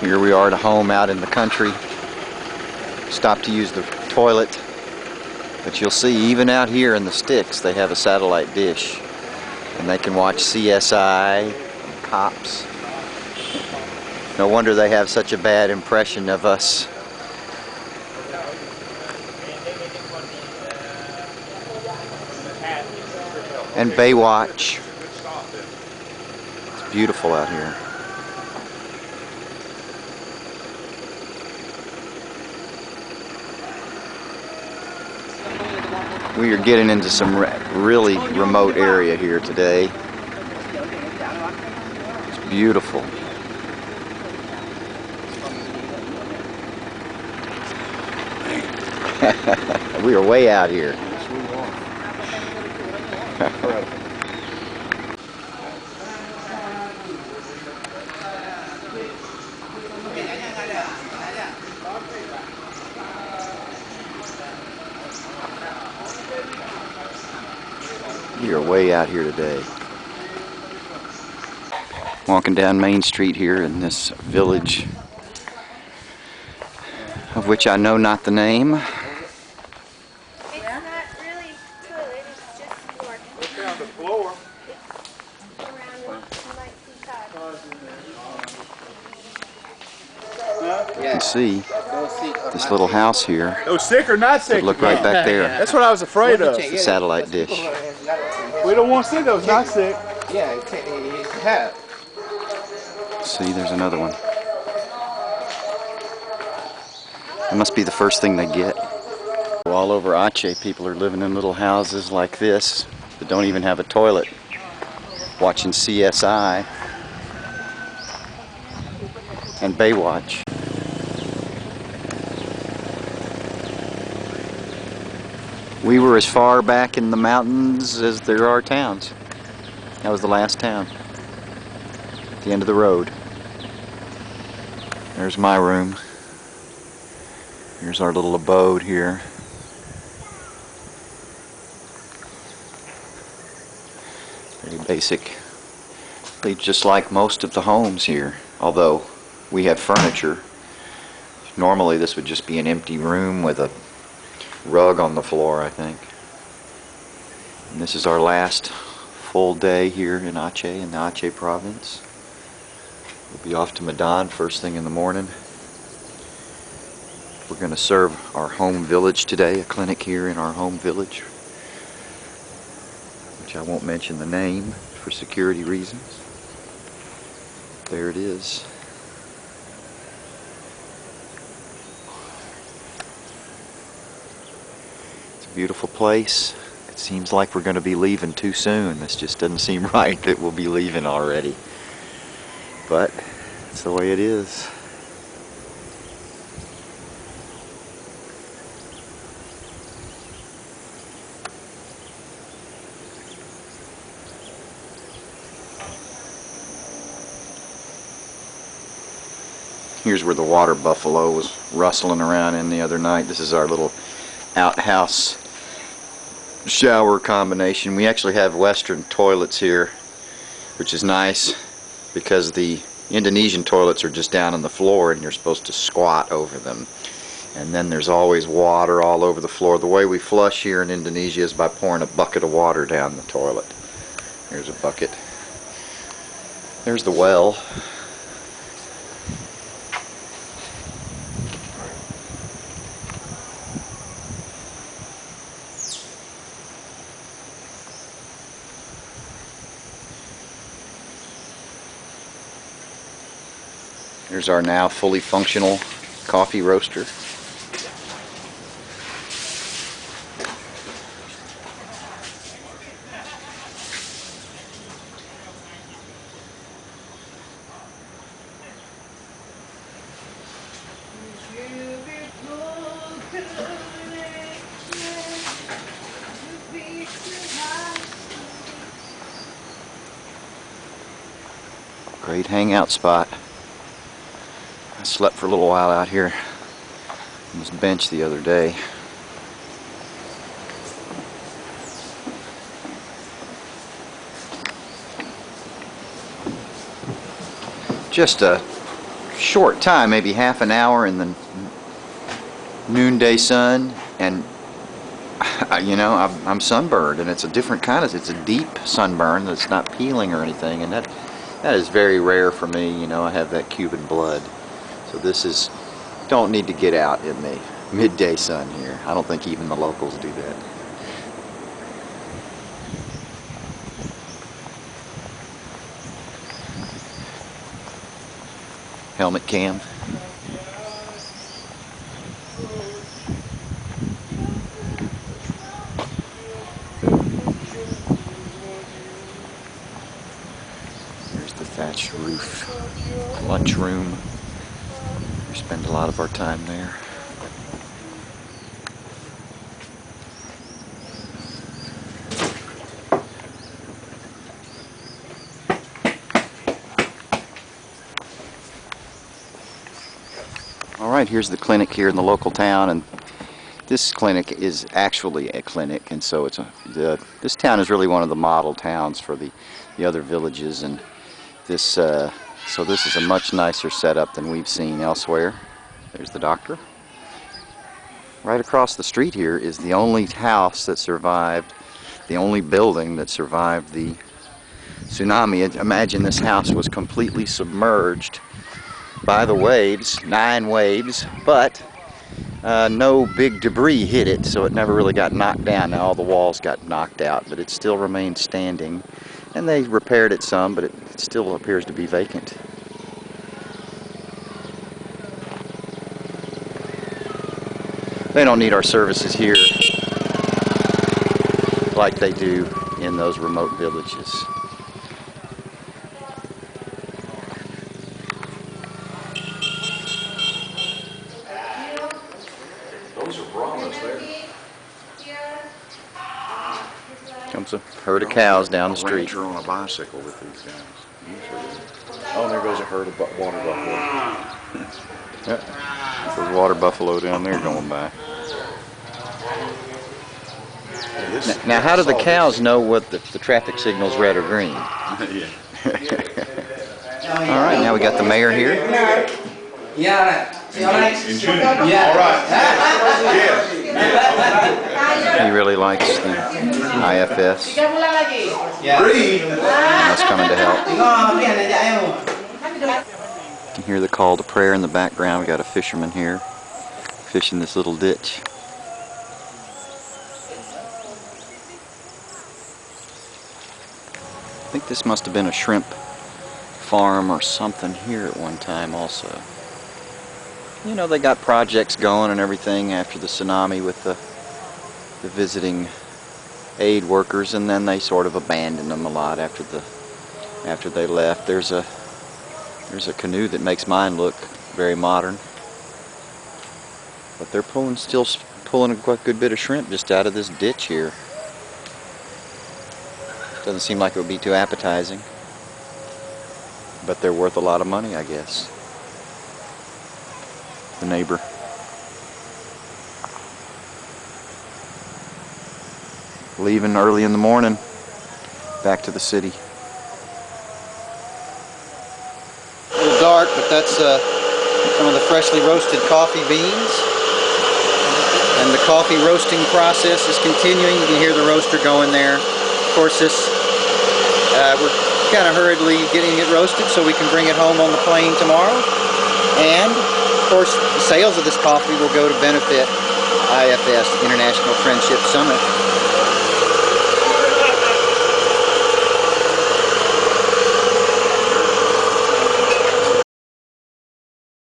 Here we are at a home out in the country. Stopped to use the toilet. But you'll see, even out here in the sticks, they have a satellite dish. And they can watch CSI, and Cops. No wonder they have such a bad impression of us. And Baywatch. It's beautiful out here. We are getting into some really remote area here today. It's beautiful. We are way out here. We are way out here today. Walking down Main Street here in this village, of which I know not the name. It's not really toilet, it's just floor. Look down the floor. It's around, you might see cars. You can see this little house here. Oh, sick or not sick? Look right back there. That's what I was afraid of. It's a satellite dish. We don't want to see those not sick. Yeah, it's hat. See, there's another one. It must be the first thing they get. All over Aceh, people are living in little houses like this that don't even have a toilet, watching CSI and Baywatch. We were as far back in the mountains as there are towns. That was the last town. At the end of the road. There's my room. Here's our little abode here. Very basic. Just like most of the homes here. Although we have furniture. Normally this would just be an empty room with a rug on the floor, I think. And this is our last full day here in Aceh, in the Aceh province. We'll be off to Medan first thing in the morning. We're going to serve our home village today, a clinic here in our home village, which I won't mention the name for security reasons. There it is. Beautiful place. It seems like we're going to be leaving too soon. This just doesn't seem right that we'll be leaving already. But it's the way it is. Here's where the water buffalo was rustling around in the other night. This is our little outhouse shower combination. We actually have Western toilets here, which is nice because the Indonesian toilets are just down on the floor and you're supposed to squat over them. And then there's always water all over the floor. The way we flush here in Indonesia is by pouring a bucket of water down the toilet. Here's a bucket. There's the well. Here's our now fully functional coffee roaster. Great hangout spot. I slept for a little while out here on this bench the other day. Just a short time, maybe half an hour in the noonday sun, and you know, I'm sunburned, and it's a different kind of, it's a deep sunburn that's not peeling or anything, and that is very rare for me. You know, I have that Cuban blood, so this is, don't need to get out in the midday sun here. I don't think even the locals do that. Helmet cam. Here's the thatched roof, lunchroom. We spend a lot of our time there. Alright, here's the clinic here in the local town, and this clinic is actually a clinic, and so it's this town is really one of the model towns for the other villages, and this so this is a much nicer setup than we've seen elsewhere. There's the doctor. Right across the street here is the only house that survived, the only building that survived the tsunami. Imagine this house was completely submerged by the waves, 9 waves, but no big debris hit it, so it never really got knocked down. Now all the walls got knocked out, but it still remained standing, and they repaired it some, but it still appears to be vacant. They don't need our services here like they do in those remote villages. Comes a herd of cows down the street. A rancher on a bicycle with these guys. Usually. Oh, and there goes a herd of water buffalo. Yeah. There's a water buffalo down there going by. Now, how do the cows know what the traffic signal's red or green? Yeah. All right, now we got the mayor here. Yeah. He really likes the IFS. That's coming to help. You can hear the call to prayer in the background. We got a fisherman here fishing this little ditch. I think this must have been a shrimp farm or something here at one time also. You know, they got projects going and everything after the tsunami with the visiting aid workers, and then they sort of abandoned them a lot after they left. There's a canoe that makes mine look very modern, but they're still pulling a quite good bit of shrimp just out of this ditch here. Doesn't seem like it would be too appetizing, but they're worth a lot of money, I guess. The neighbor. Leaving early in the morning, back to the city. A little dark, but that's some of the freshly roasted coffee beans. And the coffee roasting process is continuing. You can hear the roaster going there. Of course, we're kind of hurriedly getting it roasted so we can bring it home on the plane tomorrow. And, of course, the sales of this coffee will go to benefit IFS, International Friendship Summit.